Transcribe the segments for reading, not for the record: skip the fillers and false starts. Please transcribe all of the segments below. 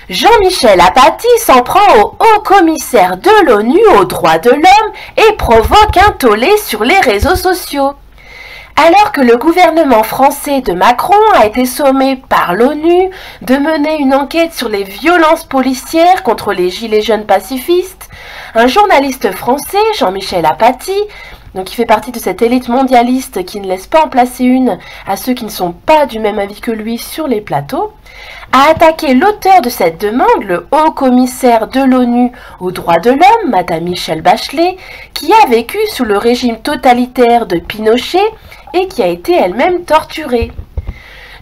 Jean-Michel Apathy s'en prend au haut-commissaire de l'ONU aux droits de l'homme et provoque un tollé sur les réseaux sociaux. Alors que le gouvernement français de Macron a été sommé par l'ONU de mener une enquête sur les violences policières contre les gilets jaunes pacifistes, un journaliste français, Jean-Michel Apathy, donc qui fait partie de cette élite mondialiste qui ne laisse pas en placer une à ceux qui ne sont pas du même avis que lui sur les plateaux, a attaqué l'auteur de cette demande, le haut-commissaire de l'ONU aux droits de l'homme, Madame Michelle Bachelet, qui a vécu sous le régime totalitaire de Pinochet et qui a été elle-même torturée.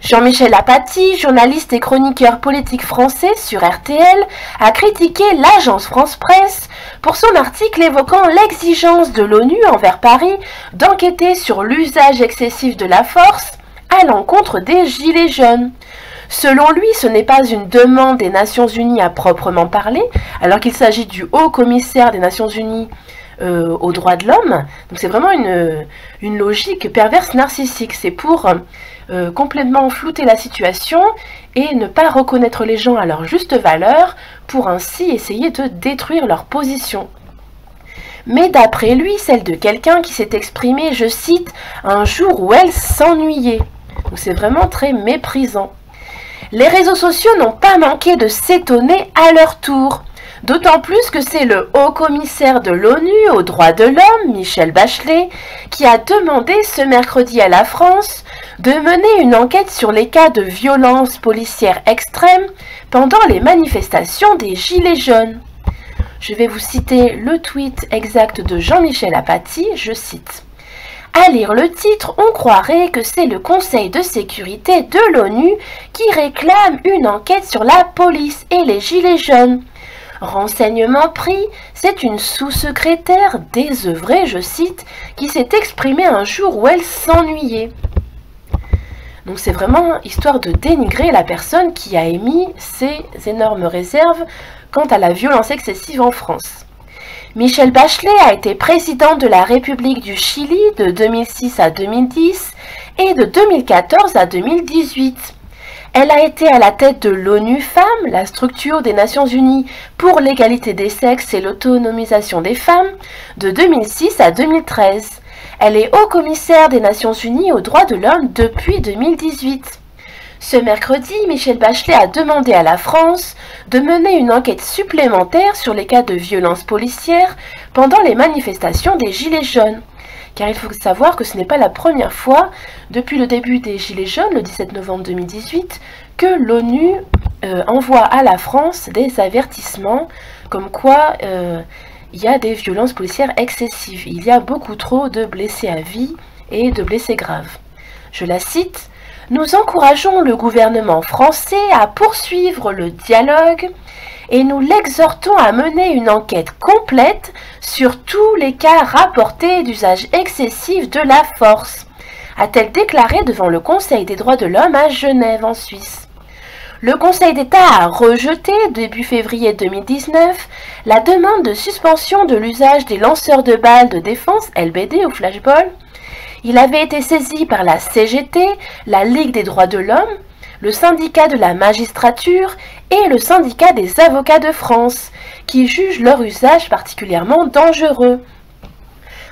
Jean-Michel Apathy, journaliste et chroniqueur politique français sur RTL, a critiqué l'agence France Presse pour son article évoquant l'exigence de l'ONU envers Paris d'enquêter sur l'usage excessif de la force à l'encontre des Gilets jaunes. Selon lui, ce n'est pas une demande des Nations Unies à proprement parler, alors qu'il s'agit du haut-commissaire des Nations Unies aux droits de l'homme. Donc c'est vraiment une logique perverse narcissique. C'est pour complètement flouter la situation et ne pas reconnaître les gens à leur juste valeur pour ainsi essayer de détruire leur position. Mais d'après lui, celle de quelqu'un qui s'est exprimé, je cite, « un jour où elle s'ennuyait ». Donc c'est vraiment très méprisant. Les réseaux sociaux n'ont pas manqué de s'étonner à leur tour. D'autant plus que c'est le haut-commissaire de l'ONU aux droits de l'homme, Michelle Bachelet, qui a demandé ce mercredi à la France de mener une enquête sur les cas de violences policières extrêmes pendant les manifestations des Gilets jaunes. Je vais vous citer le tweet exact de Jean-Michel Apathy, je cite. À lire le titre, on croirait que c'est le Conseil de sécurité de l'ONU qui réclame une enquête sur la police et les Gilets jaunes. Renseignement pris, c'est une sous-secrétaire désœuvrée, je cite, qui s'est exprimée un jour où elle s'ennuyait. Donc c'est vraiment histoire de dénigrer la personne qui a émis ces énormes réserves quant à la violence excessive en France. Michelle Bachelet a été présidente de la République du Chili de 2006 à 2010 et de 2014 à 2018. Elle a été à la tête de l'ONU Femmes, la structure des Nations Unies pour l'égalité des sexes et l'autonomisation des femmes, de 2006 à 2013. Elle est haut-commissaire des Nations Unies aux droits de l'homme depuis 2018. Ce mercredi, Michelle Bachelet a demandé à la France de mener une enquête supplémentaire sur les cas de violences policières pendant les manifestations des Gilets jaunes. Car il faut savoir que ce n'est pas la première fois, depuis le début des Gilets jaunes, le 17 novembre 2018, que l'ONU envoie à la France des avertissements comme quoi il y a des violences policières excessives. Il y a beaucoup trop de blessés à vie et de blessés graves. Je la cite. « Nous encourageons le gouvernement français à poursuivre le dialogue et nous l'exhortons à mener une enquête complète sur tous les cas rapportés d'usage excessif de la force », a-t-elle déclaré devant le Conseil des droits de l'homme à Genève, en Suisse. Le Conseil d'État a rejeté, début février 2019, la demande de suspension de l'usage des lanceurs de balles de défense, LBD ou flashball. Il avait été saisi par la CGT, la Ligue des droits de l'homme, le syndicat de la magistrature et le syndicat des avocats de France, qui jugent leur usage particulièrement dangereux,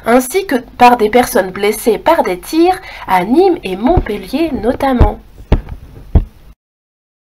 ainsi que par des personnes blessées par des tirs à Nîmes et Montpellier notamment.